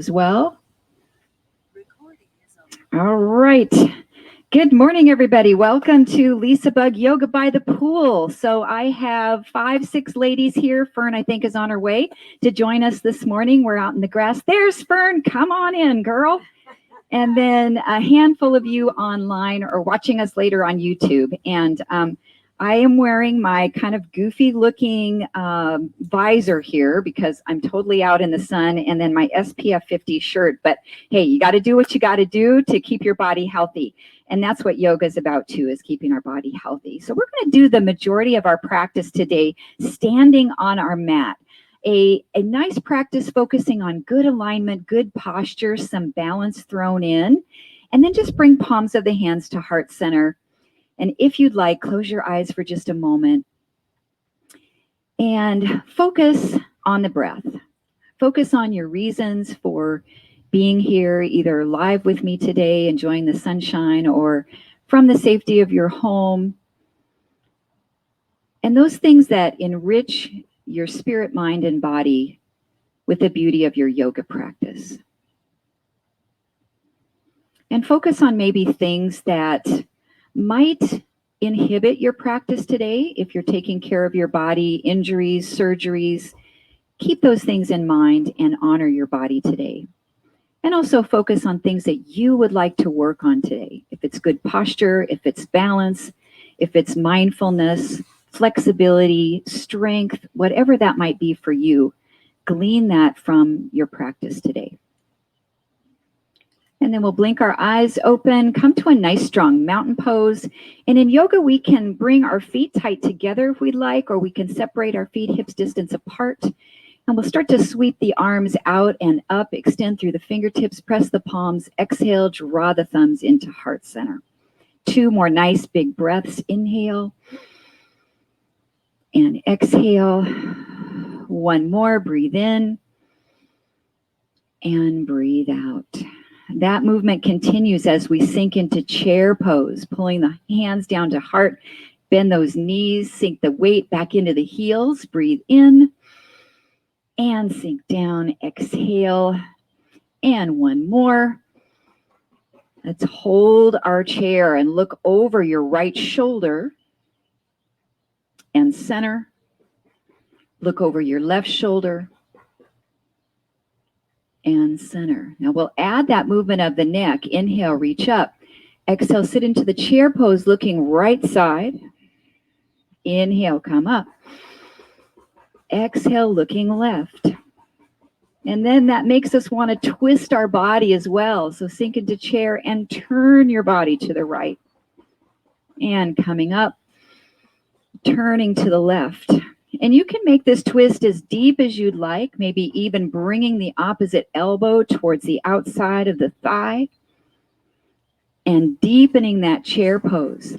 as well. All right. Good morning, everybody. Welcome to LisaBug Yoga by the Pool. So I have 5, 6 ladies here. Fern, I think, is on her way to join us this morning. We're out in the grass. There's Fern. Come on in, girl. And then a handful of you online or watching us later on YouTube. And I am wearing my kind of goofy looking visor here because I'm totally out in the sun, and then my SPF 50 shirt. But hey, you got to do what you got to do to keep your body healthy. And that's what yoga is about too, is keeping our body healthy. So we're going to do the majority of our practice today standing on our mat. A nice practice focusing on good alignment, good posture, some balance thrown in, and then just bring palms of the hands to heart center. And if you'd like, close your eyes for just a moment and focus on the breath. Focus on your reasons for being here, either live with me today, enjoying the sunshine, or from the safety of your home. And those things that enrich your spirit, mind, and body with the beauty of your yoga practice. And focus on maybe things that might inhibit your practice today. If you're taking care of your body, injuries, surgeries, keep those things in mind and honor your body today. And also focus on things that you would like to work on today. If it's good posture, if it's balance, if it's mindfulness, flexibility, strength, whatever that might be for you, glean that from your practice today. And then we'll blink our eyes open, come to a nice strong mountain pose. And in yoga, we can bring our feet tight together if we'd like, or we can separate our feet hips distance apart. And we'll start to sweep the arms out and up, extend through the fingertips, press the palms, exhale, draw the thumbs into heart center. 2 more nice big breaths. Inhale and exhale. 1 more, breathe in and breathe out. That movement continues as we sink into chair pose, pulling the hands down to heart, bend those knees, sink the weight back into the heels, breathe in and sink down, exhale, and 1 more. Let's hold our chair and look over your right shoulder and center. Look over your left shoulder and center. Now we'll add that movement of the neck. Inhale, reach up. Exhale, sit into the chair pose, looking right side. Inhale, come up. Exhale, looking left. And then that makes us want to twist our body as well. So sink into chair and turn your body to the right. And coming up, turning to the left. And you can make this twist as deep as you'd like, maybe even bringing the opposite elbow towards the outside of the thigh and deepening that chair pose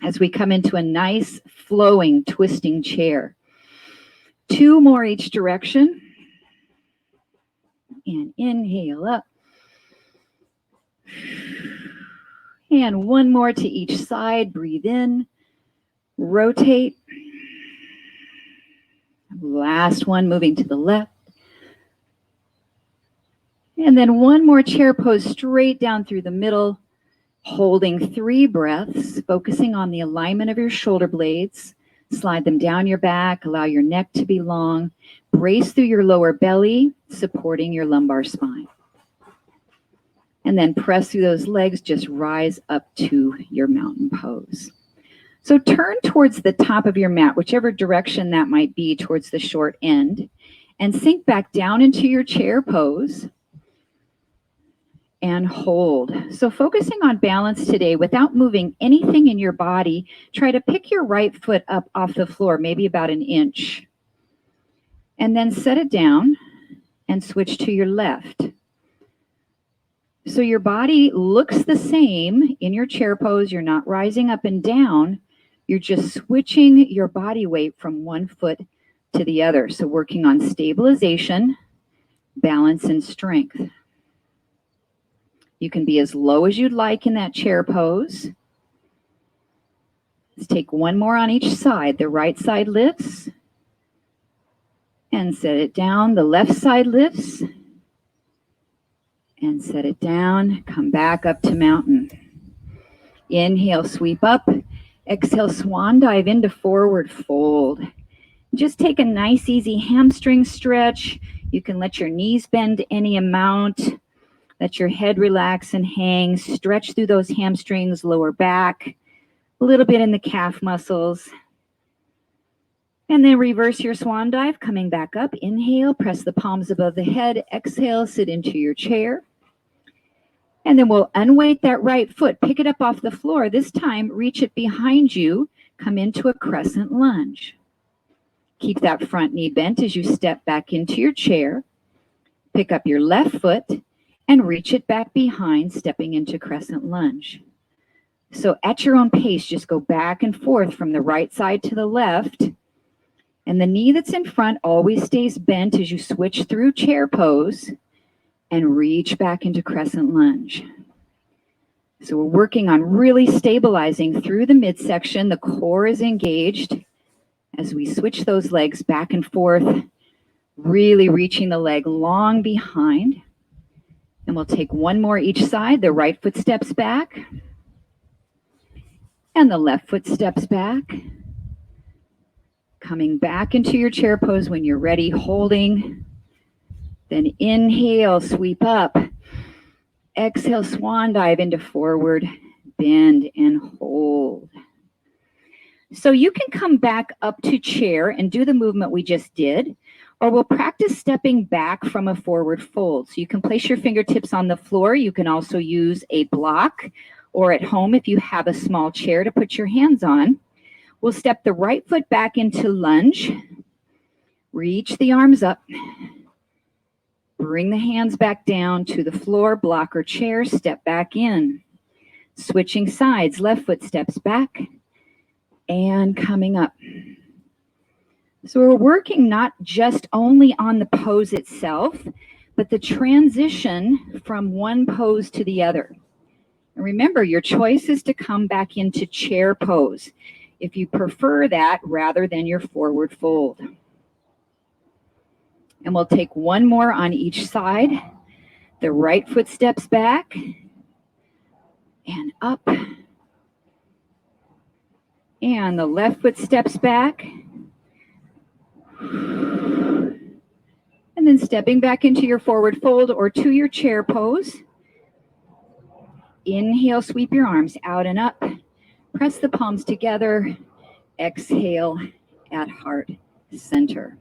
as we come into a nice flowing twisting chair. 2 more each direction. And inhale up. And 1 more to each side. Breathe in, rotate. Last one, moving to the left. And then 1 more chair pose straight down through the middle, holding 3 breaths, focusing on the alignment of your shoulder blades. Slide them down your back, allow your neck to be long. Brace through your lower belly, supporting your lumbar spine. And then press through those legs, just rise up to your mountain pose. So turn towards the top of your mat, whichever direction that might be, towards the short end, and sink back down into your chair pose and hold. So focusing on balance today without moving anything in your body, try to pick your right foot up off the floor, maybe about 1 inch, and then set it down and switch to your left. So your body looks the same in your chair pose. You're not rising up and down. You're just switching your body weight from 1 foot to the other. So working on stabilization, balance, and strength. You can be as low as you'd like in that chair pose. Let's take 1 more on each side. The right side lifts and set it down. The left side lifts And set it down. Come back up to mountain. Inhale, sweep up. Exhale, swan dive into forward fold. Just take a nice, easy hamstring stretch. You can let your knees bend any amount. Let your head relax and hang. Stretch through those hamstrings, lower back, a little bit in the calf muscles. And then reverse your swan dive, coming back up. Inhale, press the palms above the head. Exhale, sit into your chair. And then we'll unweight that right foot, pick it up off the floor. This time, reach it behind you, come into a crescent lunge. Keep that front knee bent as you step back into your chair. Pick up your left foot and reach it back behind, stepping into crescent lunge. So at your own pace, just go back and forth from the right side to the left. And the knee that's in front always stays bent as you switch through chair pose and reach back into crescent lunge. So we're working on really stabilizing through the midsection. The core is engaged as we switch those legs back and forth, really reaching the leg long behind. And we'll take one more each side. The right foot steps back and the left foot steps back. Coming back into your chair pose when you're ready, holding. Then inhale, sweep up. Exhale, swan dive into forward, bend and hold. So you can come back up to chair and do the movement we just did, or we'll practice stepping back from a forward fold. So you can place your fingertips on the floor. You can also use a block, or at home if you have a small chair to put your hands on. We'll step the right foot back into lunge. Reach the arms up. Bring the hands back down to the floor, block or chair, step back in. Switching sides, left foot steps back and coming up. So we're working not just only on the pose itself, but the transition from one pose to the other. And remember, your choice is to come back into chair pose if you prefer that rather than your forward fold. And we'll take one more on each side. The right foot steps back and up. And the left foot steps back. And then stepping back into your forward fold or to your chair pose. Inhale, sweep your arms out and up. Press the palms together. Exhale at heart center.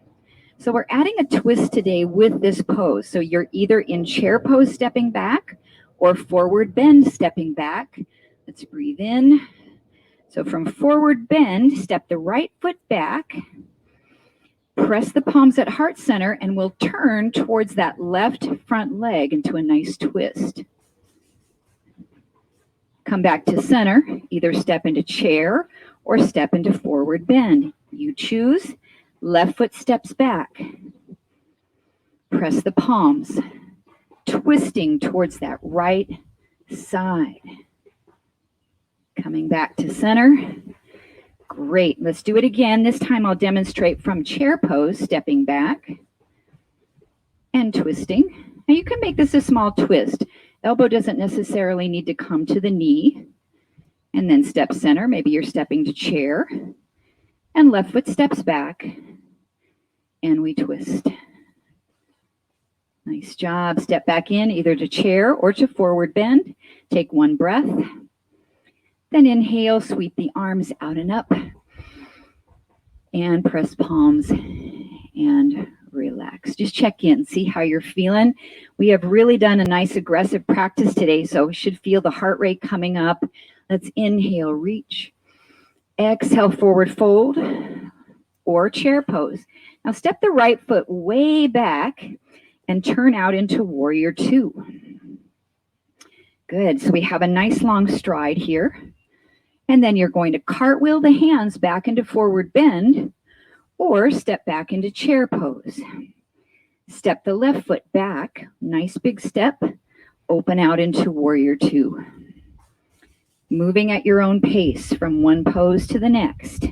So we're adding a twist today with this pose. So you're either in chair pose stepping back or forward bend stepping back. Let's breathe in. So from forward bend, step the right foot back. Press the palms at heart center and we'll turn towards that left front leg into a nice twist. Come back to center, either step into chair or step into forward bend. You choose. Left foot steps back. Press the palms, twisting towards that right side. Coming back to center. Great. Let's do it again. This time I'll demonstrate from chair pose, stepping back and twisting. Now you can make this a small twist. Elbow doesn't necessarily need to come to the knee. And then step center. Maybe you're stepping to chair. And left foot steps back. And we twist. Nice job. Step back in either to chair or to forward bend. Take one breath. Then inhale, sweep the arms out and up. And press palms and relax. Just check in, see how you're feeling. We have really done a nice aggressive practice today, so we should feel the heart rate coming up. Let's inhale, reach. Exhale, forward fold or chair pose. Now step the right foot way back and turn out into warrior two. Good, so we have a nice long stride here. And then you're going to cartwheel the hands back into forward bend or step back into chair pose. Step the left foot back, nice big step, open out into warrior two. Moving at your own pace from one pose to the next.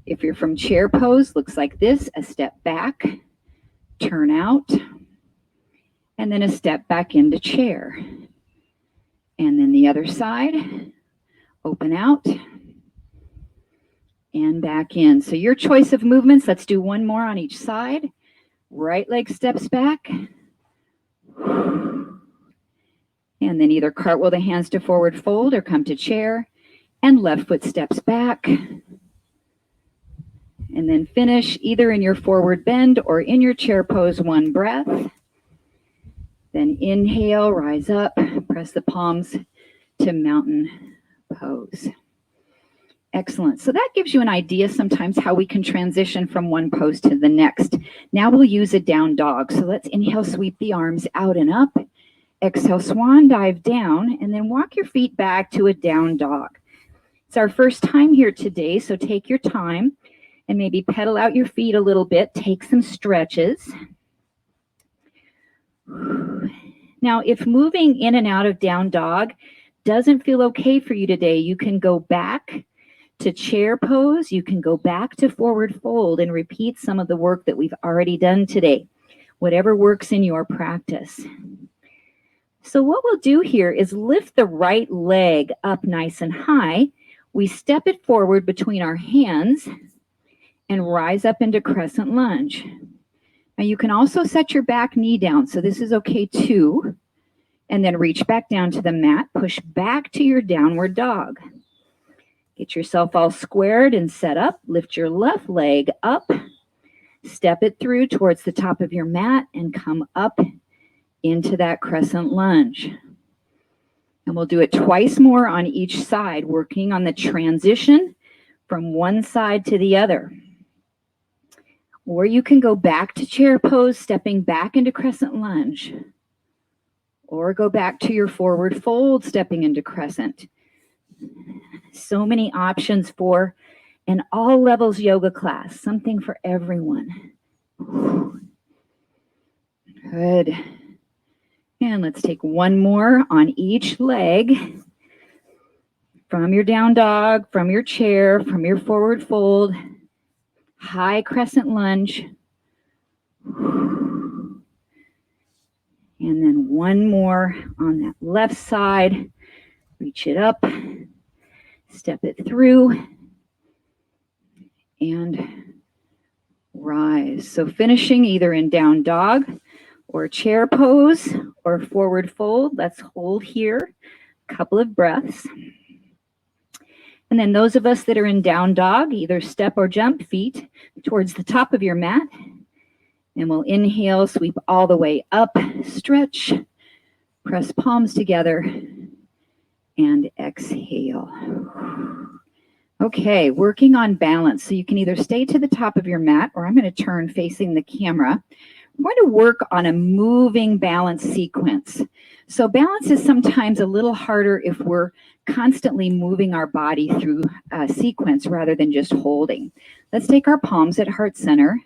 If you're from chair pose, looks like this, a step back, turn out, and then a step back into chair. And then the other side, open out and back in. So your choice of movements, let's do one more on each side. Right leg steps back. And then either cartwheel the hands to forward fold or come to chair. And left foot steps back. And then finish either in your forward bend or in your chair pose, one breath. Then inhale, rise up, press the palms to mountain pose. Excellent. So that gives you an idea sometimes how we can transition from one pose to the next. Now we'll use a down dog. So let's inhale, sweep the arms out and up. Exhale, swan dive down, and then walk your feet back to a down dog. It's our first time here today, so take your time and maybe pedal out your feet a little bit. Take some stretches. Now, if moving in and out of down dog doesn't feel okay for you today, you can go back to chair pose. You can go back to forward fold and repeat some of the work that we've already done today, whatever works in your practice. So what we'll do here is lift the right leg up nice and high. We step it forward between our hands and rise up into crescent lunge. Now you can also set your back knee down, so this is okay too. And then reach back down to the mat, push back to your downward dog. Get yourself all squared and set up. Lift your left leg up, step it through towards the top of your mat and come up into that crescent lunge. And we'll do it twice more on each side, working on the transition from one side to the other. Or you can go back to chair pose, stepping back into crescent lunge. Or go back to your forward fold, stepping into crescent. So many options for an all levels yoga class, something for everyone. Good. And let's take one more on each leg. From your down dog, from your chair, from your forward fold, high crescent lunge. And then one more on that left side. Reach it up, step it through, and rise. So finishing either in down dog or chair pose or forward fold. Let's hold here a couple of breaths. And then those of us that are in down dog, either step or jump feet towards the top of your mat. And we'll inhale, sweep all the way up, stretch, press palms together, and exhale. Okay, working on balance. So you can either stay to the top of your mat, or I'm going to turn facing the camera. I'm going to work on a moving balance sequence. So balance is sometimes a little harder if we're constantly moving our body through a sequence rather than just holding. Let's take our palms at heart center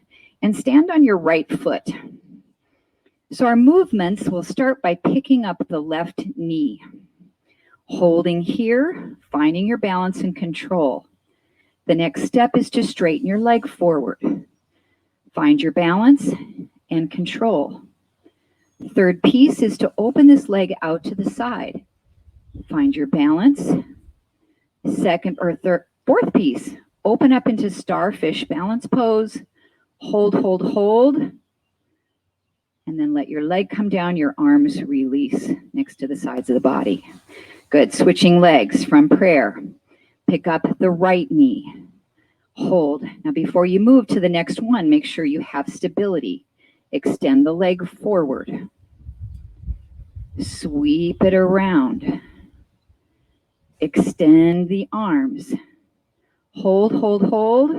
and stand on your right foot. So our movements will start by picking up the left knee. Holding here, finding your balance and control. The next step is to straighten your leg forward. Find your balance and control. Third piece is to open this leg out to the side. Find your balance. Fourth piece, open up into starfish balance pose. Hold, hold, hold. And then let your leg come down, your arms release next to the sides of the body. Good. Switching legs from prayer. Pick up the right knee. Hold. Now before you move to the next one, make sure you have stability. Extend the leg forward. Sweep it around. Extend the arms. Hold, hold, hold.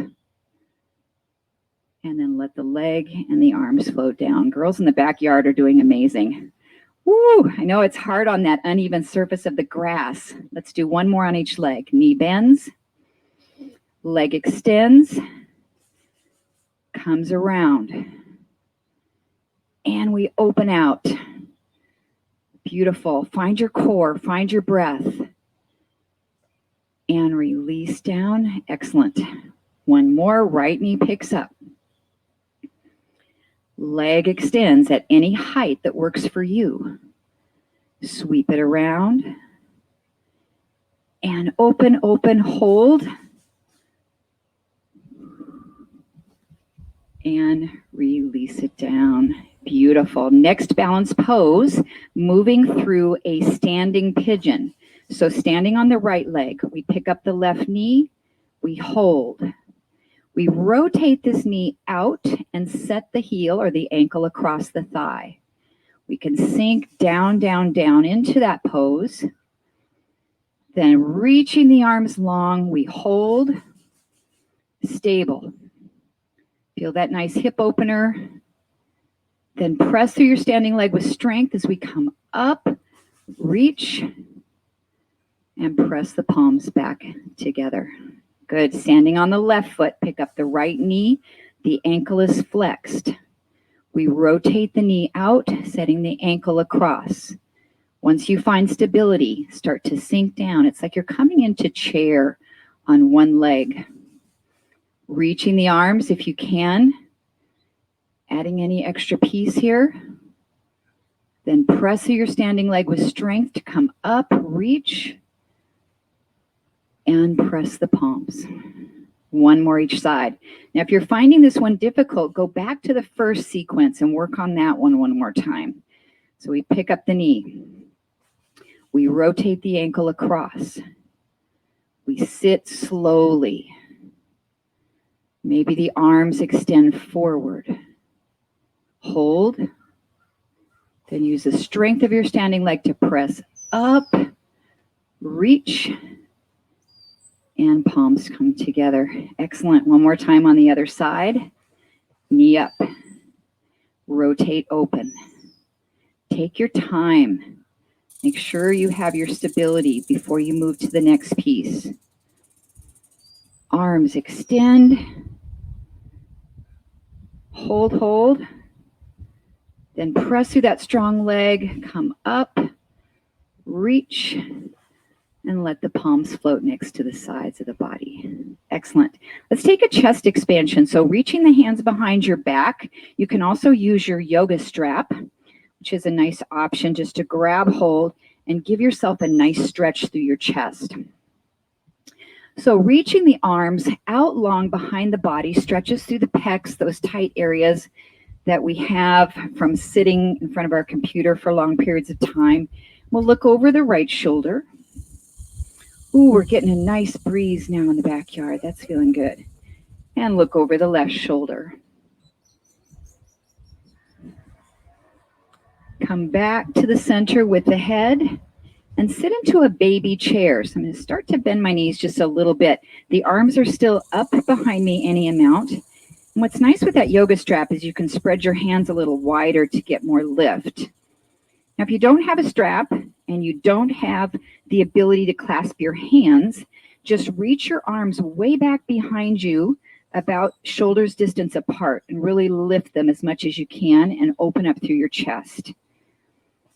And then let the leg and the arms float down. Girls in the backyard are doing amazing. Woo! I know it's hard on that uneven surface of the grass. Let's do one more on each leg. Knee bends. Leg extends. Comes around. And we open out. Beautiful. Find your core. Find your breath. And release down. Excellent. One more. Right knee picks up. Leg extends at any height that works for you. Sweep it around. And open, open, hold. And release it down. Beautiful. Next balance pose, moving through a standing pigeon. So standing on the right leg, we pick up the left knee, we hold. We rotate this knee out and set the heel or the ankle across the thigh. We can sink down, down, down into that pose. Then reaching the arms long, we hold, stable. Feel that nice hip opener. Then press through your standing leg with strength as we come up, reach, and press the palms back together. Good. Standing on the left foot, pick up the right knee. The ankle is flexed. We rotate the knee out, setting the ankle across. Once you find stability, start to sink down. It's like you're coming into chair on one leg. Reaching the arms if you can. Adding any extra piece here. Then press through your standing leg with strength to come up, reach, and press the palms. One more each side. Now, if you're finding this one difficult, go back to the first sequence and work on that one more time. So we pick up the knee. We rotate the ankle across. We sit slowly. Maybe the arms extend forward. Hold. Then use the strength of your standing leg to press up, reach, and palms come together. Excellent. One more time on the other side. Knee up. Rotate open. Take your time. Make sure you have your stability before you move to the next piece. Arms extend. Hold, hold. Then press through that strong leg. Come up, reach, and let the palms float next to the sides of the body. Excellent. Let's take a chest expansion. So reaching the hands behind your back. You can also use your yoga strap, which is a nice option just to grab hold and give yourself a nice stretch through your chest. So reaching the arms out long behind the body stretches through the pecs, those tight areas that we have from sitting in front of our computer for long periods of time. We'll look over the right shoulder. Ooh, we're getting a nice breeze now in the backyard. That's feeling good. And look over the left shoulder. Come back to the center with the head and sit into a baby chair. So I'm going to start to bend my knees just a little bit. The arms are still up behind me any amount. And what's nice with that yoga strap is you can spread your hands a little wider to get more lift. Now, if you don't have a strap and you don't have the ability to clasp your hands, just reach your arms way back behind you, about shoulders distance apart, and really lift them as much as you can and open up through your chest.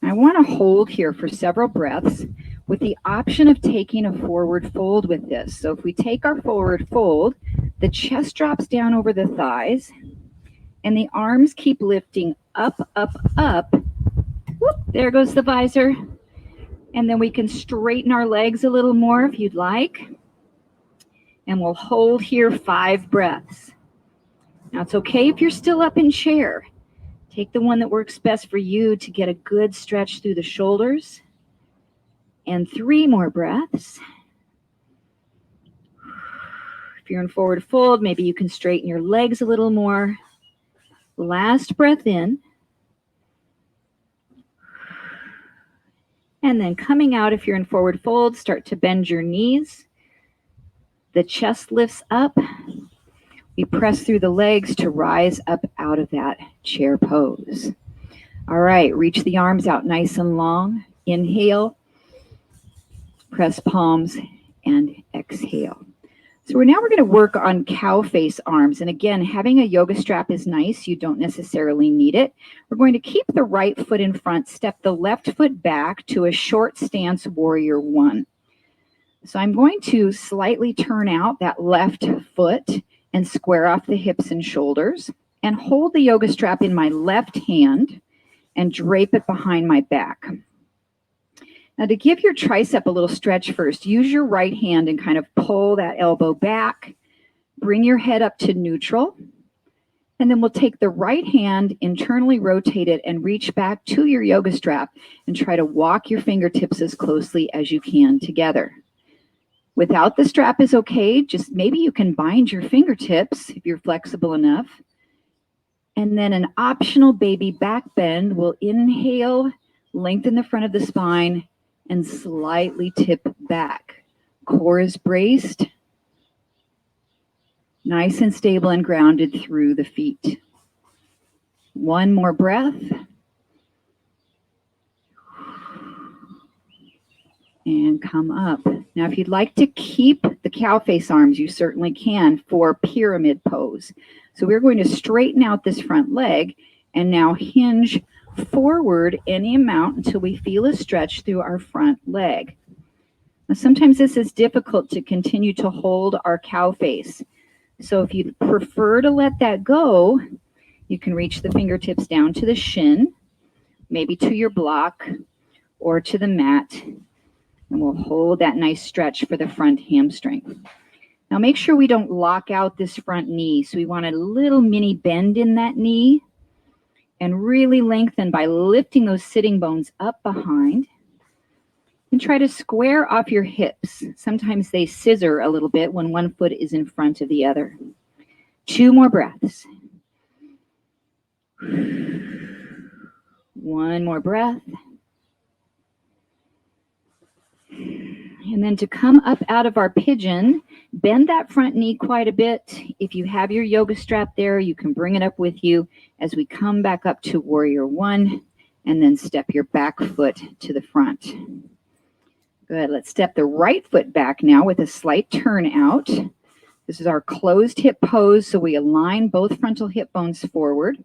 I want to hold here for several breaths with the option of taking a forward fold with this. So if we take our forward fold, the chest drops down over the thighs and the arms keep lifting up, up, up. Whoop, there goes the visor. And then we can straighten our legs a little more if you'd like. And we'll hold here 5 breaths. Now it's okay if you're still up in chair. Take the one that works best for you to get a good stretch through the shoulders. And 3 more breaths. If you're in forward fold, maybe you can straighten your legs a little more. Last breath in. And then coming out, if you're in forward fold, start to bend your knees. The chest lifts up. We press through the legs to rise up out of that chair pose. All right, reach the arms out nice and long. Inhale, press palms, and exhale. So we're going to work on cow face arms. And again, having a yoga strap is nice. You don't necessarily need it. We're going to keep the right foot in front, step the left foot back to a short stance warrior 1. So I'm going to slightly turn out that left foot and square off the hips and shoulders and hold the yoga strap in my left hand and drape it behind my back. Now, to give your tricep a little stretch first, use your right hand and kind of pull that elbow back. Bring your head up to neutral. And then we'll take the right hand, internally rotate it, and reach back to your yoga strap and try to walk your fingertips as closely as you can together. Without the strap is okay. Just maybe you can bind your fingertips if you're flexible enough. And then an optional baby back bend. We'll inhale, lengthen the front of the spine, and slightly tip back. Core is braced. Nice and stable and grounded through the feet. One more breath. And come up. Now, if you'd like to keep the cow face arms, you certainly can for pyramid pose. So we're going to straighten out this front leg and now hinge forward any amount until we feel a stretch through our front leg. Now, sometimes this is difficult to continue to hold our cow face. So if you prefer to let that go, you can reach the fingertips down to the shin, maybe to your block or to the mat, and we'll hold that nice stretch for the front hamstring. Now make sure we don't lock out this front knee. So we want a little mini bend in that knee and really lengthen by lifting those sitting bones up behind. And try to square off your hips. Sometimes they scissor a little bit when one foot is in front of the other. 2 more breaths. 1 more breath. And then to come up out of our pigeon, bend that front knee quite a bit. If you have your yoga strap there, you can bring it up with you as we come back up to warrior 1 and then step your back foot to the front. Good. Let's step the right foot back now with a slight turn out. This is our closed hip pose, so we align both frontal hip bones forward.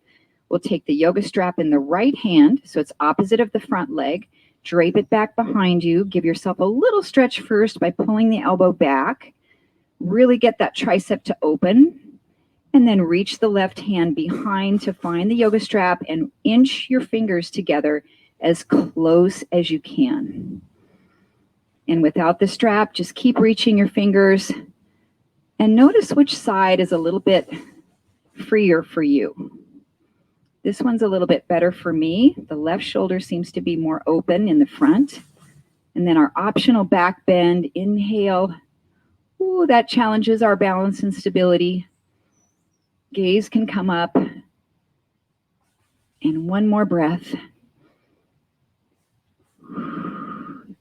We'll take the yoga strap in the right hand, so it's opposite of the front leg. Drape it back behind you. Give yourself a little stretch first by pulling the elbow back. Really get that tricep to open. And then reach the left hand behind to find the yoga strap and inch your fingers together as close as you can. And without the strap, just keep reaching your fingers and notice which side is a little bit freer for you. This one's a little bit better for me. The left shoulder seems to be more open in the front. And then our optional back bend, inhale. Ooh, that challenges our balance and stability. Gaze can come up. And 1 more breath.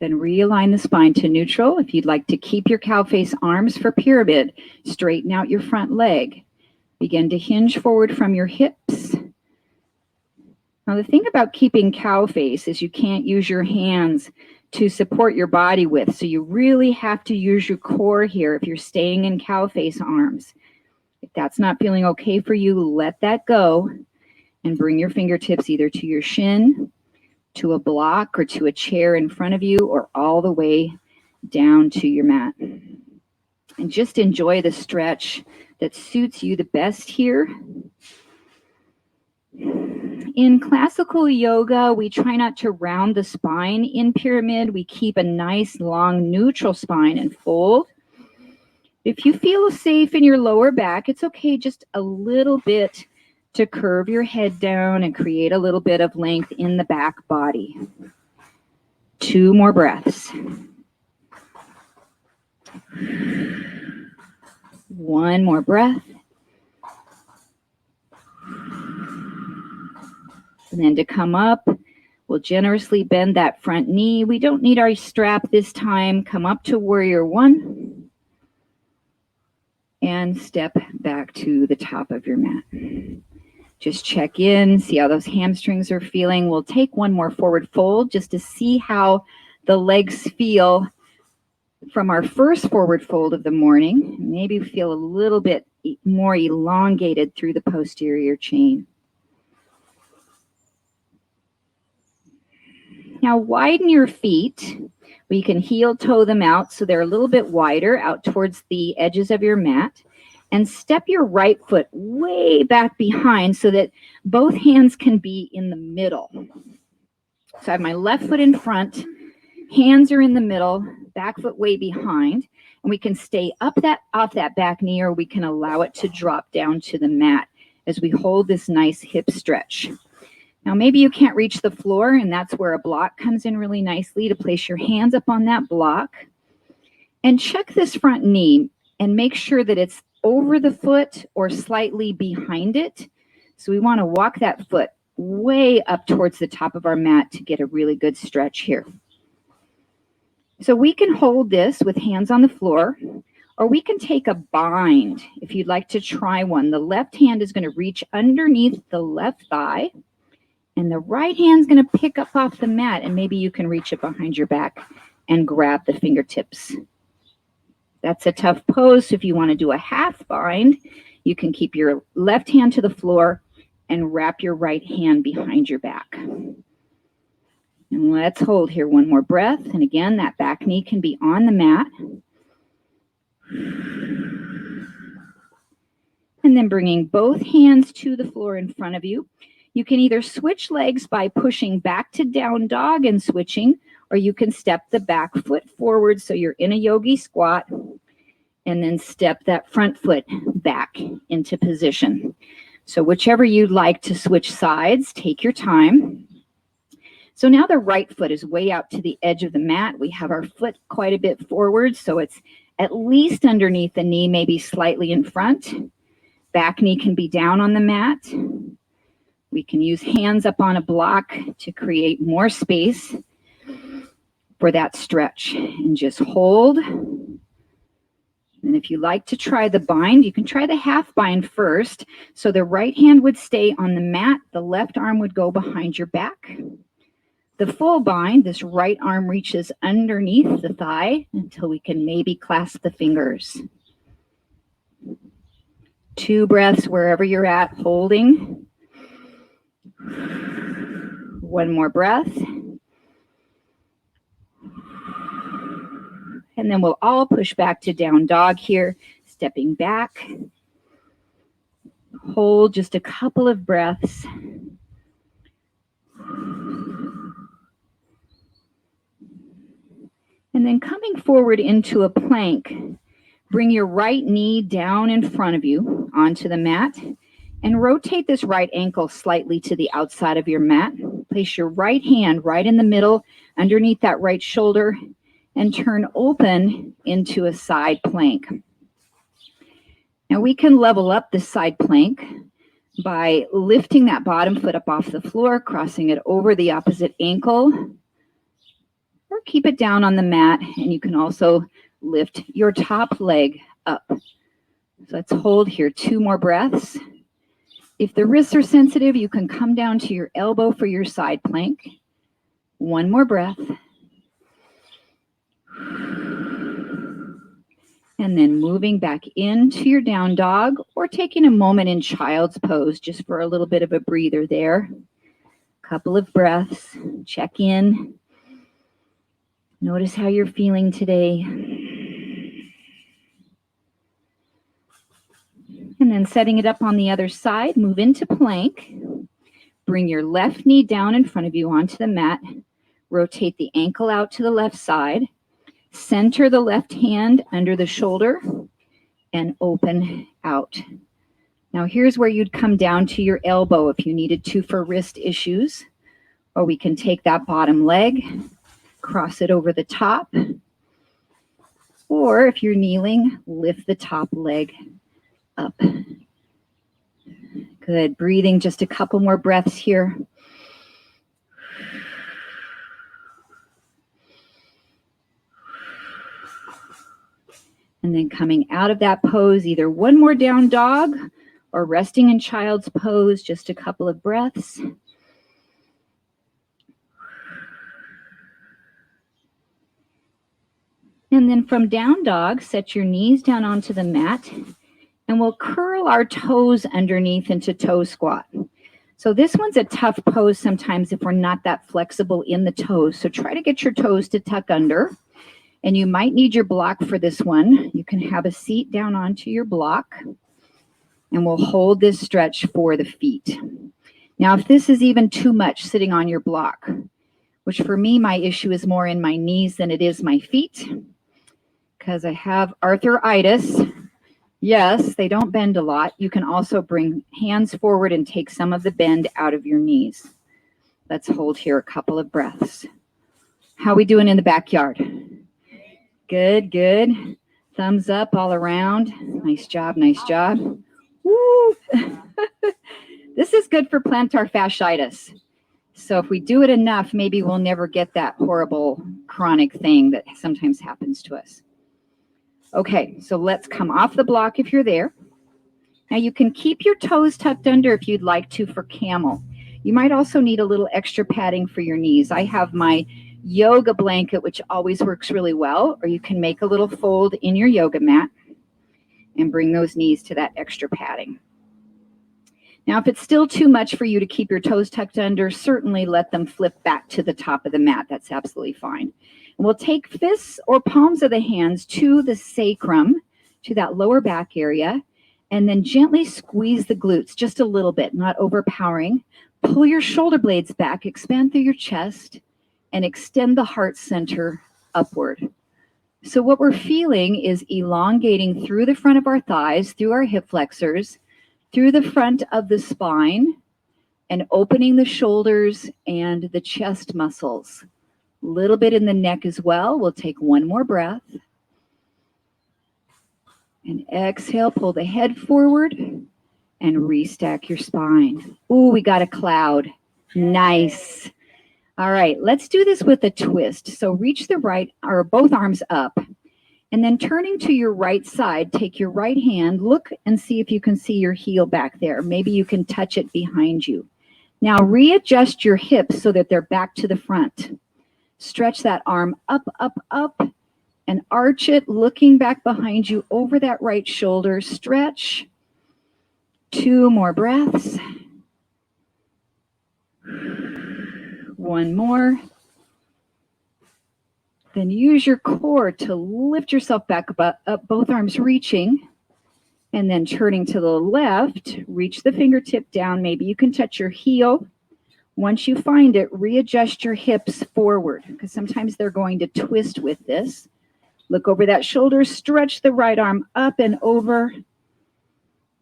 Then realign the spine to neutral. If you'd like to keep your cow face arms for pyramid, straighten out your front leg. Begin to hinge forward from your hips. Now, the thing about keeping cow face is you can't use your hands to support your body with, so you really have to use your core here if you're staying in cow face arms. If that's not feeling okay for you, let that go and bring your fingertips either to your shin, to a block, or to a chair in front of you, or all the way down to your mat. And just enjoy the stretch that suits you the best here. In classical yoga, we try not to round the spine in pyramid. We keep a nice, long, neutral spine and fold. If you feel safe in your lower back, it's okay just a little bit to curve your head down and create a little bit of length in the back body. 2 more breaths. 1 more breath. And then to come up, we'll generously bend that front knee. We don't need our strap this time. Come up to warrior 1 and step back to the top of your mat. Just check in, see how those hamstrings are feeling. We'll take 1 more forward fold just to see how the legs feel from our first forward fold of the morning. Maybe feel a little bit more elongated through the posterior chain. Now widen your feet. We can heel toe them out so they're a little bit wider out towards the edges of your mat. and step your right foot way back behind so that both hands can be in the middle. So I have my left foot in front, hands are in the middle, back foot way behind, and we can stay off that back knee, or we can allow it to drop down to the mat as we hold this nice hip stretch. Now maybe you can't reach the floor, and that's where a block comes in really nicely, to place your hands up on that block and check this front knee and make sure that it's over the foot or slightly behind it. So we want to walk that foot way up towards the top of our mat to get a really good stretch here. So we can hold this with hands on the floor, or we can take a bind if you'd like to try one. The left hand is going to reach underneath the left thigh, and the right hand's going to pick up off the mat, and maybe you can reach it behind your back and grab the fingertips. That's a tough pose, so if you want to do a half bind, you can keep your left hand to the floor and wrap your right hand behind your back. And let's hold here one more breath. And again, that back knee can be on the mat. And then bringing both hands to the floor in front of you. You can either switch legs by pushing back to down dog and switching, or you can step the back foot forward so you're in a yogi squat, and then step that front foot back into position. So whichever you'd like to switch sides, take your time. So now the right foot is way out to the edge of the mat. We have our foot quite a bit forward, so it's at least underneath the knee, maybe slightly in front. Back knee can be down on the mat. We can use hands up on a block to create more space for that stretch, and just hold. And if you like to try the bind, you can try the half bind first. So the right hand would stay on the mat, the left arm would go behind your back. The full bind, this right arm reaches underneath the thigh until we can maybe clasp the fingers. 2 breaths wherever you're at, holding. 1 more breath. And then we'll all push back to down dog here, stepping back. Hold just a couple of breaths. And then coming forward into a plank, bring your right knee down in front of you onto the mat, and rotate this right ankle slightly to the outside of your mat. Place your right hand right in the middle underneath that right shoulder, and turn open into a side plank. Now we can level up the side plank by lifting that bottom foot up off the floor, crossing it over the opposite ankle, or keep it down on the mat, and you can also lift your top leg up. So let's hold here 2 more breaths. If the wrists are sensitive, you can come down to your elbow for your side plank. 1 more breath. And then moving back into your down dog, or taking a moment in child's pose just for a little bit of a breather there. Couple of breaths, check in. Notice how you're feeling today. And then setting it up on the other side, move into plank. Bring your left knee down in front of you onto the mat. Rotate the ankle out to the left side. Center the left hand under the shoulder and open out. Now here's where you'd come down to your elbow if you needed to for wrist issues. Or we can take that bottom leg, cross it over the top. Or if you're kneeling, lift the top leg up. Good. Breathing just a couple more breaths here. And then coming out of that pose, either 1 more down dog or resting in child's pose, just a couple of breaths. And then from down dog, set your knees down onto the mat, and we'll curl our toes underneath into toe squat. So this one's a tough pose sometimes if we're not that flexible in the toes. So try to get your toes to tuck under. And you might need your block for this one. You can have a seat down onto your block, and we'll hold this stretch for the feet. Now, if this is even too much sitting on your block, which for me, my issue is more in my knees than it is my feet, because I have arthritis. Yes, they don't bend a lot. You can also bring hands forward and take some of the bend out of your knees. Let's hold here a couple of breaths. How are we doing in the backyard? Good, good. Thumbs up all around. Nice job, nice job. Woo! This is good for plantar fasciitis. So if we do it enough, maybe we'll never get that horrible chronic thing that sometimes happens to us. Okay, so let's come off the block if you're there. Now you can keep your toes tucked under if you'd like to for camel. You might also need a little extra padding for your knees. I have my yoga blanket, which always works really well, or you can make a little fold in your yoga mat and bring those knees to that extra padding. Now, if it's still too much for you to keep your toes tucked under, certainly let them flip back to the top of the mat. That's absolutely fine. And we'll take fists or palms of the hands to the sacrum, to that lower back area, and then gently squeeze the glutes just a little bit, not overpowering. Pull your shoulder blades back, expand through your chest, and extend the heart center upward. So what we're feeling is elongating through the front of our thighs, through our hip flexors, through the front of the spine, and opening the shoulders and the chest muscles. A little bit in the neck as well. We'll take one more breath. And exhale, pull the head forward and restack your spine. Ooh, we got a cloud. Nice. All right, let's do this with a twist. So reach the right or both arms up. And then turning to your right side, take your right hand, look and see if you can see your heel back there. Maybe you can touch it behind you. Now readjust your hips so that they're back to the front. Stretch that arm up, up, up, and arch it, looking back behind you over that right shoulder. Stretch. 2 more breaths. 1 more. Then use your core to lift yourself back up, both arms reaching, and then turning to the left, reach the fingertip down. Maybe you can touch your heel. Once you find it, readjust your hips forward, because sometimes they're going to twist with this. Look over that shoulder, stretch the right arm up and over,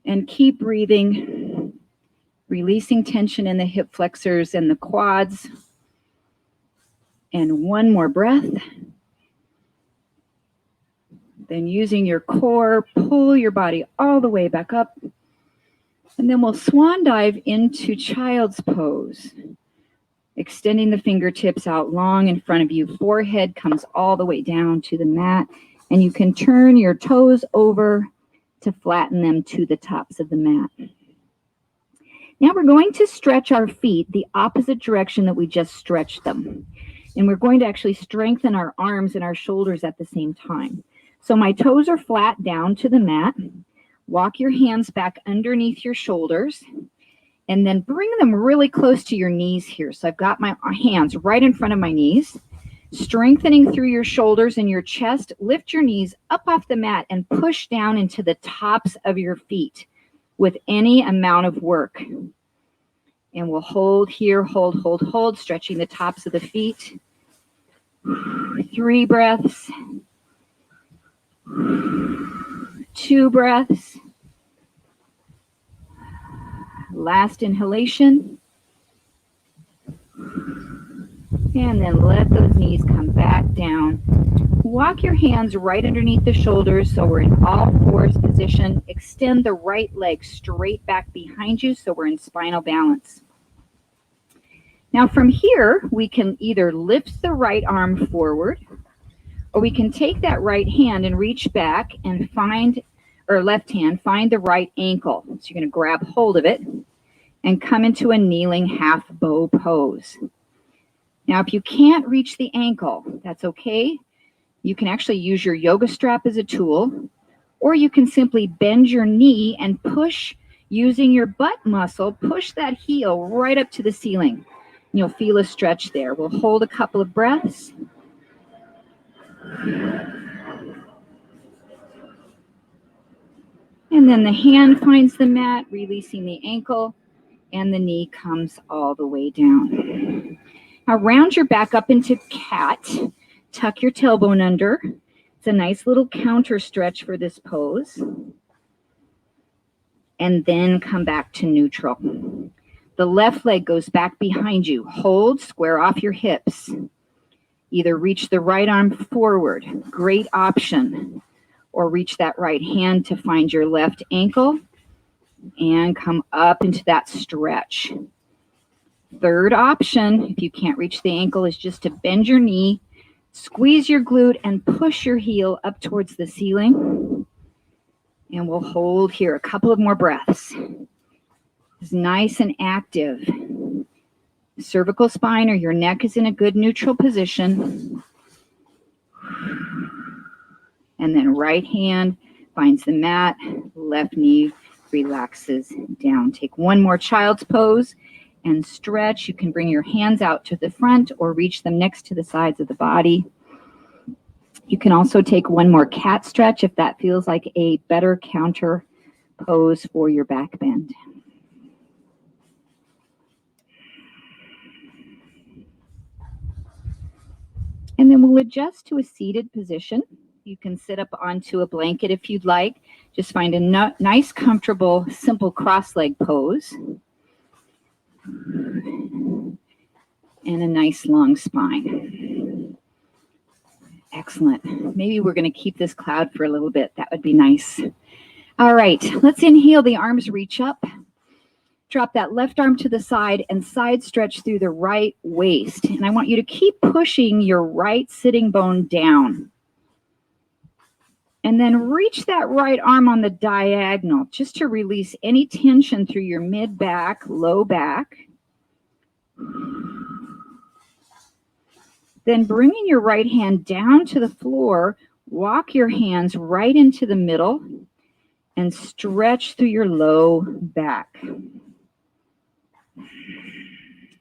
and keep breathing, releasing tension in the hip flexors and the quads. And 1 more breath. Then using your core, pull your body all the way back up. And then we'll swan dive into child's pose. Extending the fingertips out long in front of you. Forehead comes all the way down to the mat. And you can turn your toes over to flatten them to the tops of the mat. Now we're going to stretch our feet the opposite direction that we just stretched them. And we're going to actually strengthen our arms and our shoulders at the same time. So my toes are flat down to the mat. Walk your hands back underneath your shoulders. And then bring them really close to your knees here. So I've got my hands right in front of my knees. Strengthening through your shoulders and your chest. Lift your knees up off the mat and push down into the tops of your feet with any amount of work. And we'll hold here, hold, hold, hold, stretching the tops of the feet. 3 breaths. 2 breaths. Last inhalation. And then let those knees come back down. Walk your hands right underneath the shoulders so we're in all fours position. Extend the right leg straight back behind you so we're in spinal balance. Now from here, we can either lift the right arm forward, or we can take that right hand and reach back and find, or left hand, find the right ankle. So you're going to grab hold of it and come into a kneeling half bow pose. Now, if you can't reach the ankle, that's okay. You can actually use your yoga strap as a tool, or you can simply bend your knee and push using your butt muscle, push that heel right up to the ceiling. You'll feel a stretch there. We'll hold a couple of breaths. And then the hand finds the mat, releasing the ankle, and the knee comes all the way down. Now round your back up into cat. Tuck your tailbone under. It's a nice little counter stretch for this pose. And then come back to neutral. The left leg goes back behind you. Hold, square off your hips. Either reach the right arm forward, great option, or reach that right hand to find your left ankle and come up into that stretch. Third option, if you can't reach the ankle, is just to bend your knee, squeeze your glute, and push your heel up towards the ceiling. And we'll hold here a couple of more breaths. It's nice and active. Cervical spine or your neck is in a good neutral position. And then right hand finds the mat, left knee relaxes down. Take one more child's pose and stretch. You can bring your hands out to the front or reach them next to the sides of the body. You can also take one more cat stretch if that feels like a better counter pose for your back bend. And then we'll adjust to a seated position. You can sit up onto a blanket if you'd like. Just find a nice, comfortable, simple cross-leg pose. And a nice long spine. Excellent. Maybe we're going to keep this cloud for a little bit. That would be nice. All right, let's inhale. The arms reach up. Drop that left arm to the side and side stretch through the right waist. And I want you to keep pushing your right sitting bone down. And then reach that right arm on the diagonal just to release any tension through your mid back, low back. Then bringing your right hand down to the floor, walk your hands right into the middle and stretch through your low back.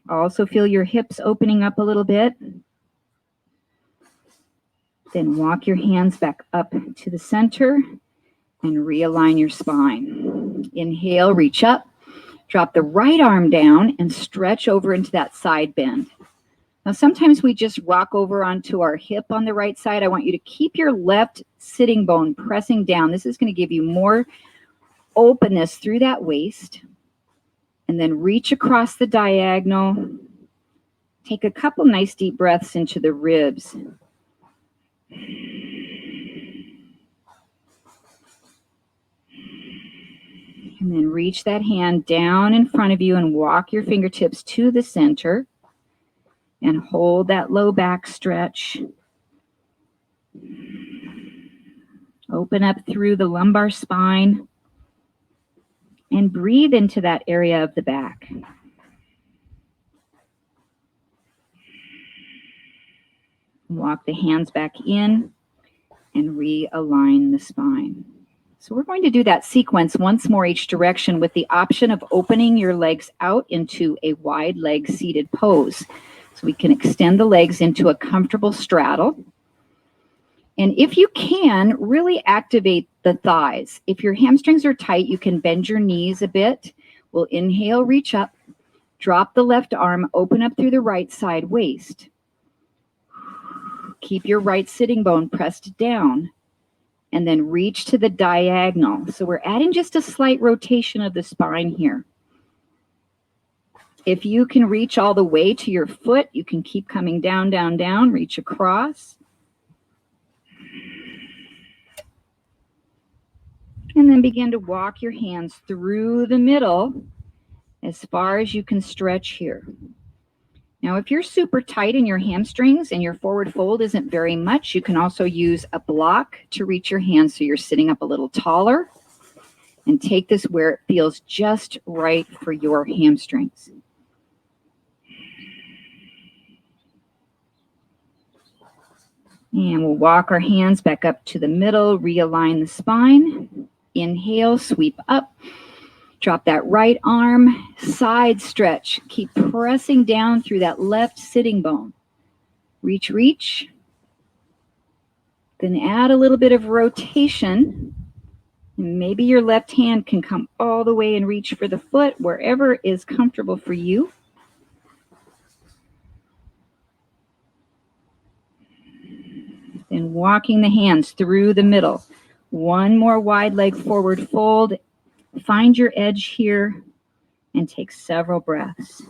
Also feel your hips opening up a little bit. Then walk your hands back up to the center and realign your spine. Inhale, reach up. Drop the right arm down and stretch over into that side bend. Now, sometimes we just rock over onto our hip on the right side. I want you to keep your left sitting bone pressing down. This is going to give you more openness through that waist. And then reach across the diagonal. Take a couple nice deep breaths into the ribs. And then reach that hand down in front of you and walk your fingertips to the center. And hold that low back stretch. Open up through the lumbar spine. And breathe into that area of the back. Walk the hands back in and realign the spine. So we're going to do that sequence once more each direction with the option of opening your legs out into a wide leg seated pose. So we can extend the legs into a comfortable straddle. And if you can, really activate the thighs. If your hamstrings are tight, you can bend your knees a bit. We'll inhale, reach up, drop the left arm, open up through the right side waist. Keep your right sitting bone pressed down and then reach to the diagonal. So we're adding just a slight rotation of the spine here. If you can reach all the way to your foot, you can keep coming down, down, down, reach across. And then begin to walk your hands through the middle as far as you can stretch here. Now, if you're super tight in your hamstrings and your forward fold isn't very much, you can also use a block to reach your hands so you're sitting up a little taller. And take this where it feels just right for your hamstrings. And we'll walk our hands back up to the middle, realign the spine. Inhale, sweep up. Drop that right arm, side stretch. Keep pressing down through that left sitting bone. Reach, reach. Then add a little bit of rotation. Maybe your left hand can come all the way and reach for the foot, wherever is comfortable for you. Then walking the hands through the middle. One more wide leg forward fold. Find your edge here and take several breaths.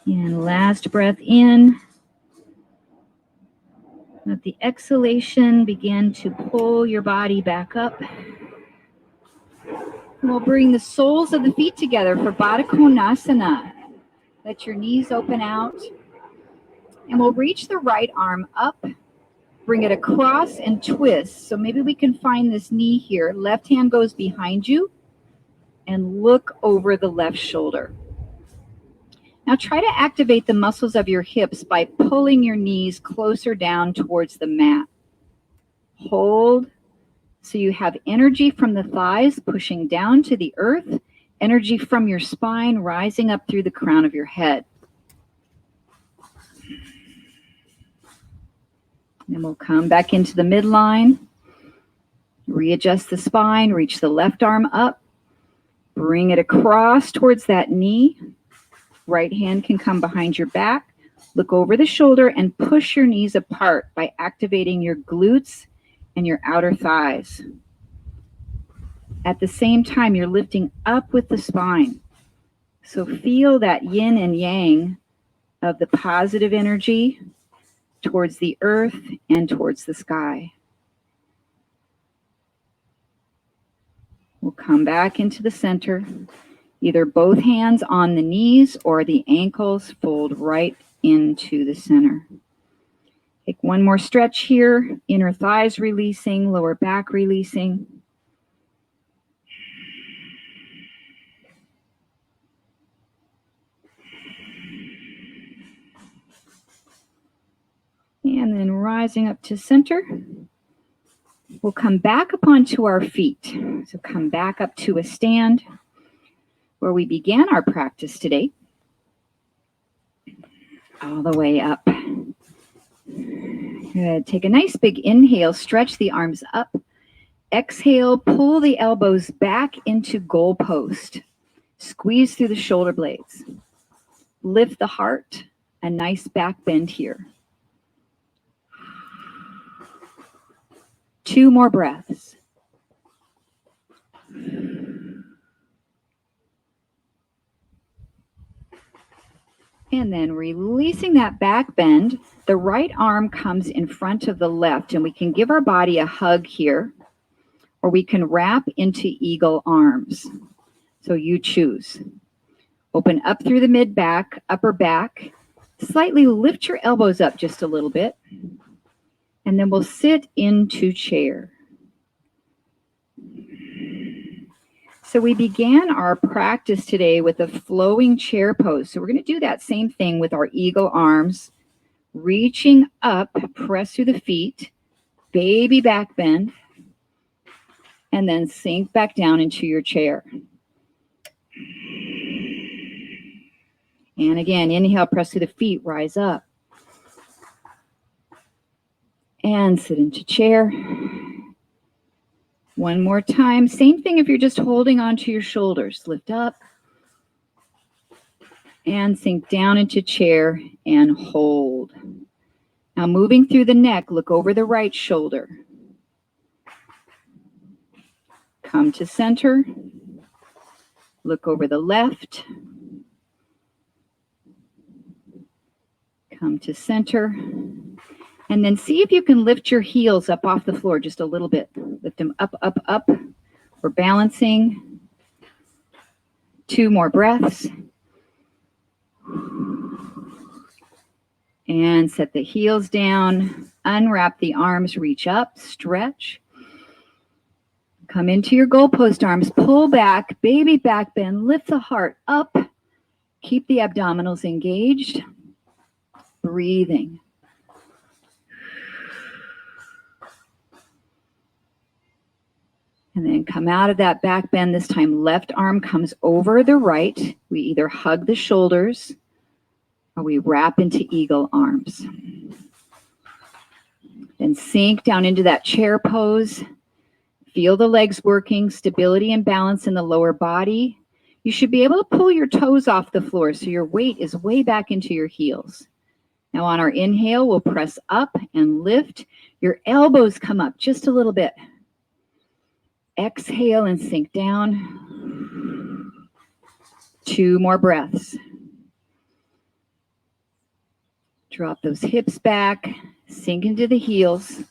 And last breath in. Let the exhalation begin to pull your body back up. We'll bring the soles of the feet together for Baddha Konasana. Let your knees open out. And we'll reach the right arm up. Bring it across and twist. So maybe we can find this knee here. Left hand goes behind you and look over the left shoulder. Now try to activate the muscles of your hips by pulling your knees closer down towards the mat. Hold so you have energy from the thighs pushing down to the earth, energy from your spine rising up through the crown of your head. Then we'll come back into the midline, readjust the spine, reach the left arm up, bring it across towards that knee. Right hand can come behind your back. Look over the shoulder and push your knees apart by activating your glutes and your outer thighs. At the same time, you're lifting up with the spine. So feel that yin and yang of the positive energy towards the earth and towards the sky. We'll come back into the center. Either both hands on the knees or the ankles fold right into the center. Take one more stretch here. Inner thighs releasing, lower back releasing. And then rising up to center. We'll come back up onto our feet. So come back up to a stand where we began our practice today. All the way up. Good. Take a nice big inhale, stretch the arms up. Exhale, pull the elbows back into goalpost. Squeeze through the shoulder blades. Lift the heart, a nice back bend here. 2 more breaths. And then releasing that back bend, the right arm comes in front of the left, and we can give our body a hug here, or we can wrap into eagle arms. So you choose. Open up through the mid-back, upper back. Slightly lift your elbows up just a little bit. And then we'll sit into chair. So we began our practice today with a flowing chair pose. So we're going to do that same thing with our eagle arms. Reaching up, press through the feet, baby back bend, and then sink back down into your chair. And again, inhale, press through the feet, rise up. And sit into chair. One more time. Same thing if you're just holding onto your shoulders. Lift up and sink down into chair and hold. Now moving through the neck, look over the right shoulder. Come to center. Look over the left. Come to center. And then see if you can lift your heels up off the floor just a little bit. Lift them up, up, up. We're balancing. 2 more breaths. And set the heels down. Unwrap the arms, reach up, stretch. Come into your goalpost arms, pull back, baby back bend, lift the heart up. Keep the abdominals engaged. Breathing. And then come out of that back bend. This time, left arm comes over the right. We either hug the shoulders or we wrap into eagle arms. Then sink down into that chair pose. Feel the legs working, stability and balance in the lower body. You should be able to pull your toes off the floor so your weight is way back into your heels. Now on our inhale, we'll press up and lift. Your elbows come up just a little bit. Exhale and sink down. 2 more breaths. Drop those hips back, sink into the heels.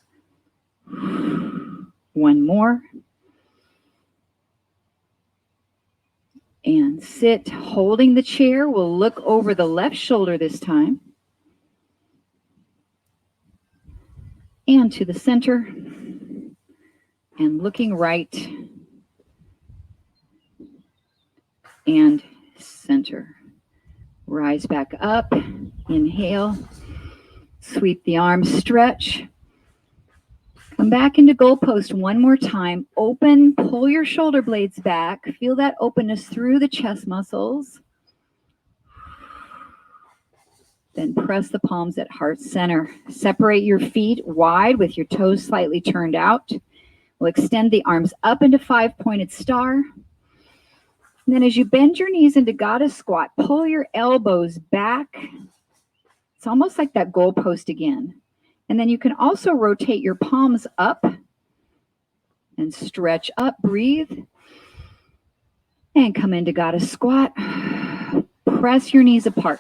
1 more. And sit, holding the chair. We'll look over the left shoulder this time. And to the center. And looking right. And center. Rise back up. Inhale. Sweep the arms, stretch. Come back into goal post 1 more time. Open, pull your shoulder blades back. Feel that openness through the chest muscles. Then press the palms at heart center. Separate your feet wide with your toes slightly turned out. We'll extend the arms up into 5-pointed star. And then as you bend your knees into goddess squat, pull your elbows back. It's almost like that goal post again. And then you can also rotate your palms up and stretch up, breathe. And come into goddess squat. Press your knees apart.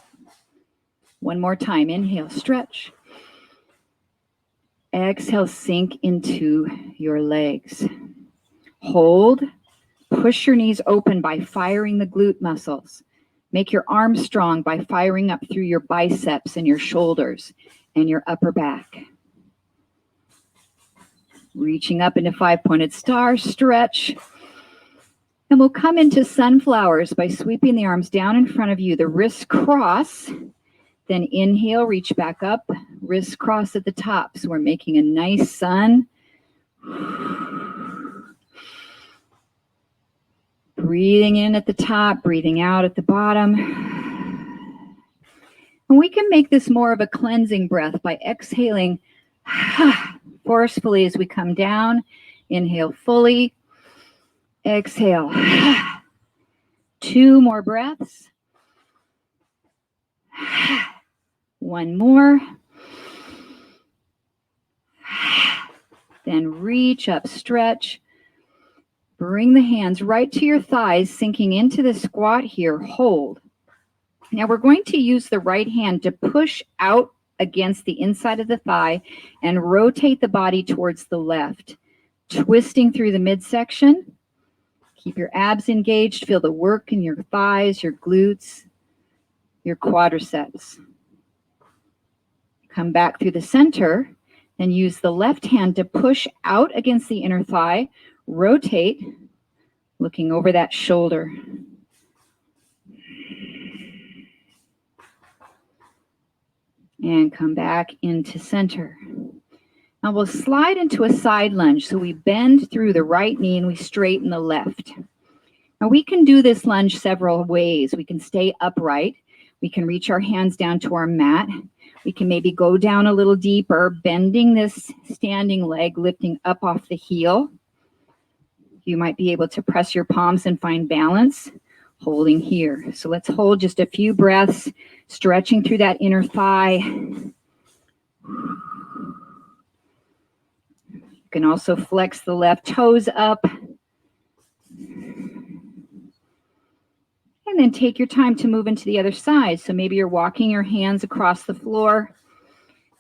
1 more time. Inhale, stretch. Exhale, sink into your legs. Hold. Push your knees open by firing the glute muscles. Make your arms strong by firing up through your biceps and your shoulders and your upper back. Reaching up into 5-pointed star, stretch. And we'll come into sunflowers by sweeping the arms down in front of you. The wrists cross. Then inhale, reach back up. Wrists cross at the top. So we're making a nice sun. Breathing in at the top, breathing out at the bottom. And we can make this more of a cleansing breath by exhaling forcefully as we come down. Inhale fully. Exhale. 2 more breaths. 1 more. Then reach up, stretch. Bring the hands right to your thighs, sinking into the squat here. Hold. Now we're going to use the right hand to push out against the inside of the thigh and rotate the body towards the left, twisting through the midsection. Keep your abs engaged. Feel the work in your thighs, your glutes, your quadriceps. Come back through the center and use the left hand to push out against the inner thigh. Rotate, looking over that shoulder. And come back into center. Now we'll slide into a side lunge. So we bend through the right knee and we straighten the left. Now we can do this lunge several ways. We can stay upright. We can reach our hands down to our mat. We can maybe go down a little deeper, bending this standing leg, lifting up off the heel. You might be able to press your palms and find balance, holding here. So let's hold just a few breaths, stretching through that inner thigh. You can also flex the left toes up. And then take your time to move into the other side. So maybe you're walking your hands across the floor,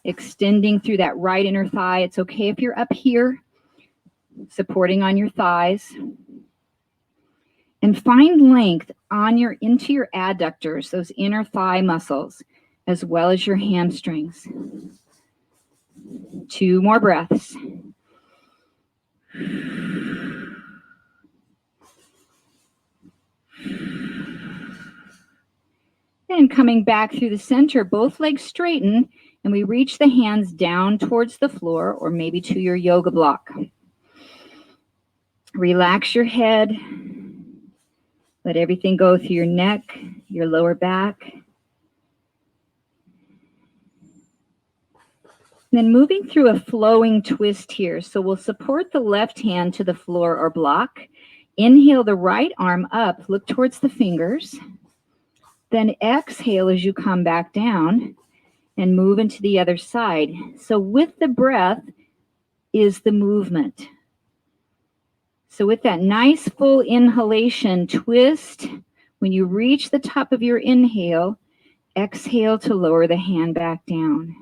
extending through that right inner thigh. It's okay if you're up here, supporting on your thighs. And find length on into your adductors, those inner thigh muscles, as well as your hamstrings. 2 more breaths. Then coming back through the center, both legs straighten, and we reach the hands down towards the floor or maybe to your yoga block. Relax your head. Let everything go through your neck, your lower back. Then moving through a flowing twist here. So we'll support the left hand to the floor or block. Inhale the right arm up, look towards the fingers. Then exhale as you come back down and move into the other side. So with the breath is the movement. So with that nice full inhalation, twist. When you reach the top of your inhale, exhale to lower the hand back down.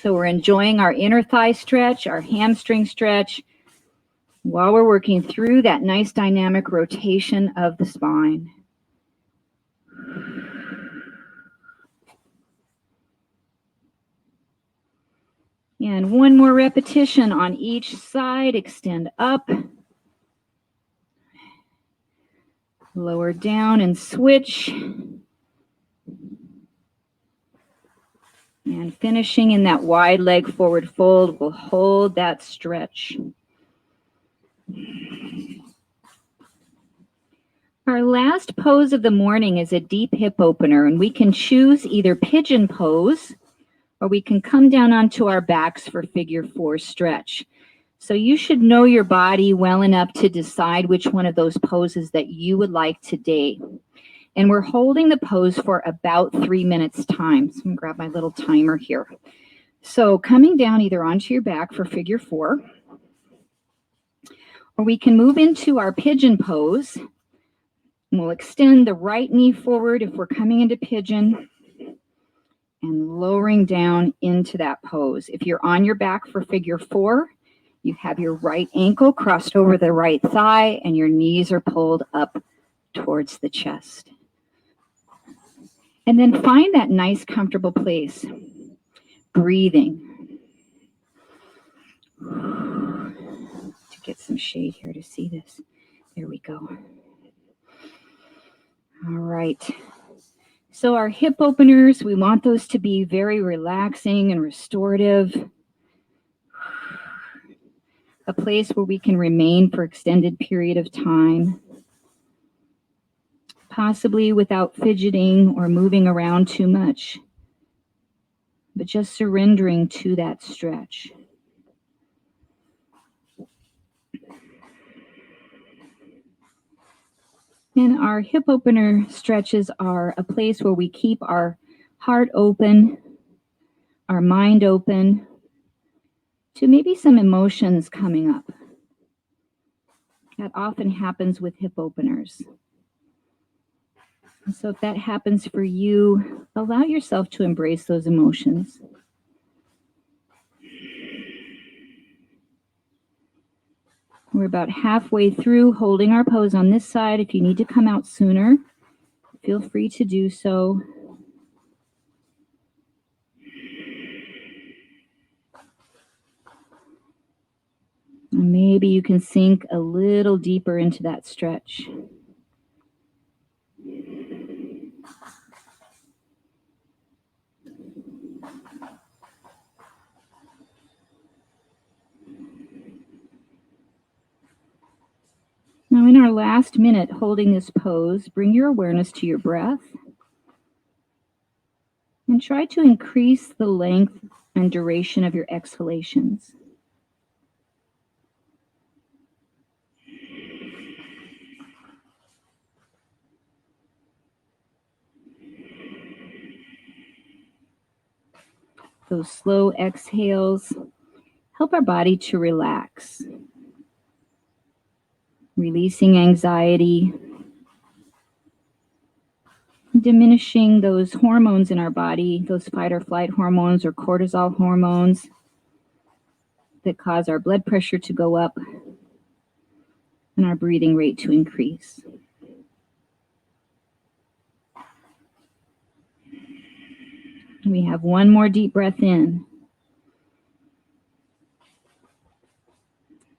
So we're enjoying our inner thigh stretch, our hamstring stretch, while we're working through that nice dynamic rotation of the spine. And one more repetition on each side. Extend up, lower down and switch. And finishing in that wide leg forward fold, we'll hold that stretch. Our last pose of the morning is a deep hip opener, and we can choose either pigeon pose or we can come down onto our backs for figure 4 stretch. So you should know your body well enough to decide which one of those poses that you would like today. And we're holding the pose for about 3 minutes time. So I'm going to grab my little timer here. So coming down either onto your back for figure 4, or we can move into our pigeon pose. And we'll extend the right knee forward if we're coming into pigeon and lowering down into that pose. If you're on your back for figure 4, you have your right ankle crossed over the right thigh and your knees are pulled up towards the chest. And then find that nice comfortable place. Breathing. To get some shade here to see this. There we go. All right. So our hip openers, we want those to be very relaxing and restorative. A place where we can remain for extended period of time. Possibly without fidgeting or moving around too much, but just surrendering to that stretch. And our hip opener stretches are a place where we keep our heart open, our mind open to maybe some emotions coming up. That often happens with hip openers. And so if that happens for you, allow yourself to embrace those emotions. We're about halfway through holding our pose on this side. If you need to come out sooner, feel free to do so. And maybe you can sink a little deeper into that stretch. Now in our last minute holding this pose, bring your awareness to your breath and try to increase the length and duration of your exhalations. Those slow exhales help our body to relax, releasing anxiety, diminishing those hormones in our body, those fight or flight hormones or cortisol hormones that cause our blood pressure to go up and our breathing rate to increase. We have one more deep breath in.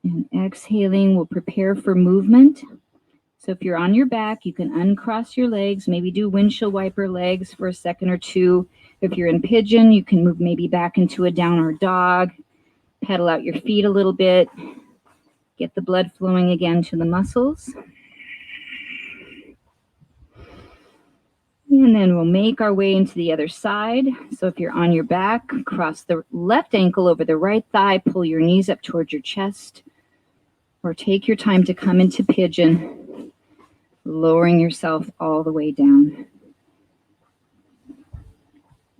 And exhaling, we'll prepare for movement. So if you're on your back, you can uncross your legs, maybe do windshield wiper legs for a second or two. If you're in pigeon, you can move maybe back into a downward dog, pedal out your feet a little bit. Get the blood flowing again to the muscles. And then we'll make our way into the other side. So if you're on your back, cross the left ankle over the right thigh, pull your knees up towards your chest, or take your time to come into pigeon, lowering yourself all the way down.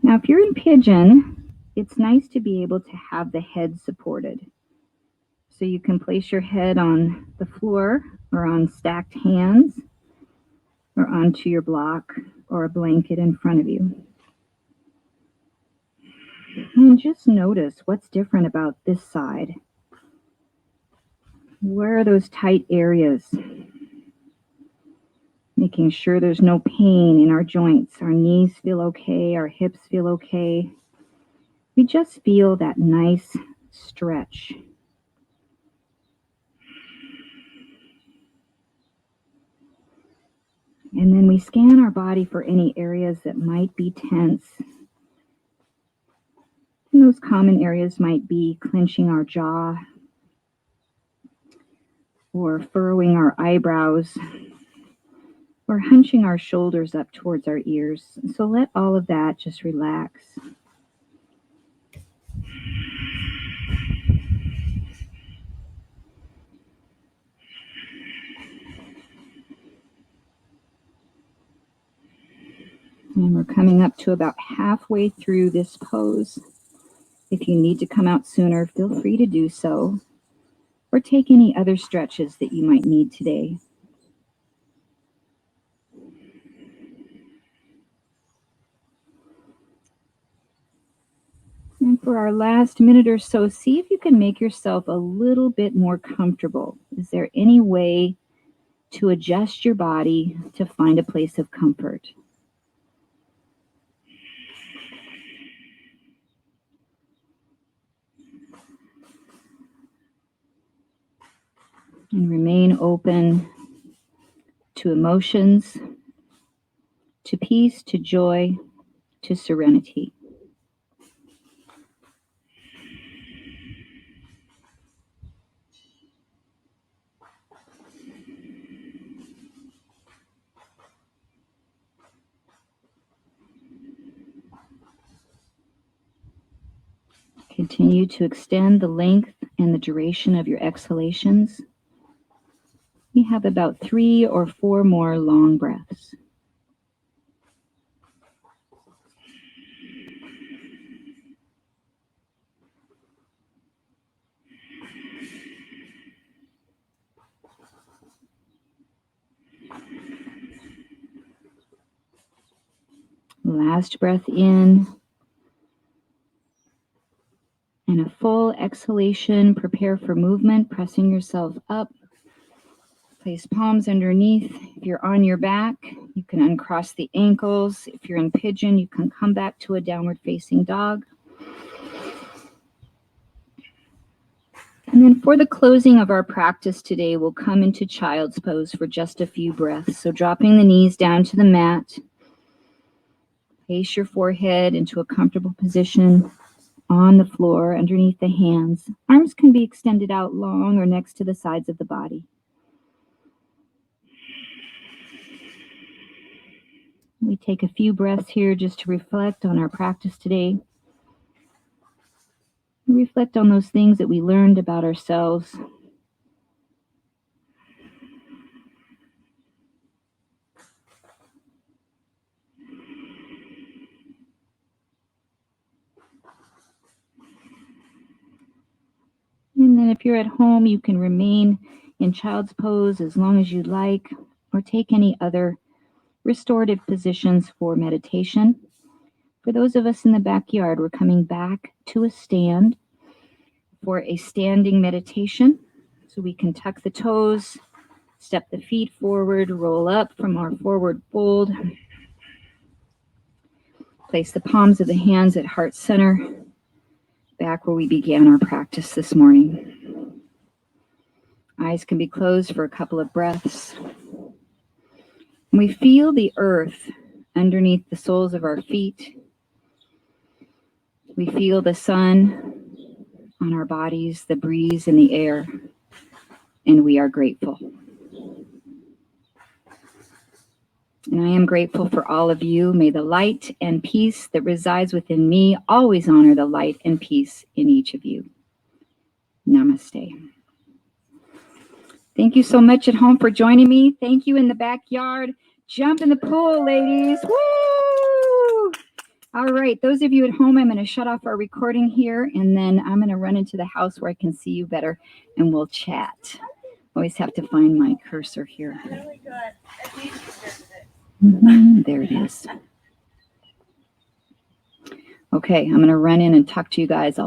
Now, if you're in pigeon, it's nice to be able to have the head supported. So you can place your head on the floor or on stacked hands or onto your block or a blanket in front of you. And just notice what's different about this side. Where are those tight areas? Making sure there's no pain in our joints. Our knees feel okay, our hips feel okay. We just feel that nice stretch. And then we scan our body for any areas that might be tense. And those common areas might be clenching our jaw or furrowing our eyebrows or hunching our shoulders up towards our ears. So let all of that just relax. And we're coming up to about halfway through this pose. If you need to come out sooner, feel free to do so, or take any other stretches that you might need today. And for our last minute or so, see if you can make yourself a little bit more comfortable. Is there any way to adjust your body to find a place of comfort? And remain open to emotions, to peace, to joy, to serenity. Continue to extend the length and the duration of your exhalations. We have about 3 or 4 more long breaths. Last breath in. And a full exhalation. Prepare for movement, pressing yourself up. Place palms underneath. If you're on your back, you can uncross the ankles. If you're in pigeon, you can come back to a downward facing dog. And then for the closing of our practice today, we'll come into child's pose for just a few breaths. So dropping the knees down to the mat. Place your forehead into a comfortable position on the floor underneath the hands. Arms can be extended out long or next to the sides of the body. We take a few breaths here just to reflect on our practice today. Reflect on those things that we learned about ourselves. And then if you're at home, you can remain in child's pose as long as you'd like, or take any other restorative positions for meditation. For those of us in the backyard, we're coming back to a stand for a standing meditation. So we can tuck the toes, step the feet forward, roll up from our forward fold. Place the palms of the hands at heart center, back where we began our practice this morning. Eyes can be closed for a couple of breaths. We feel the earth underneath the soles of our feet. We feel the sun on our bodies, the breeze in the air. and we are grateful. And I am grateful for all of you. May the light and peace that resides within me always honor the light and peace in each of you. Namaste. Thank you so much at home for joining me. Thank you in the backyard. Jump in the pool, ladies. Woo! All right, those of you at home, I'm going to shut off our recording here, and then I'm going to run into the house where I can see you better, and we'll chat. Always have to find my cursor here. Really good. There it is. Okay, I'm going to run in and talk to you guys.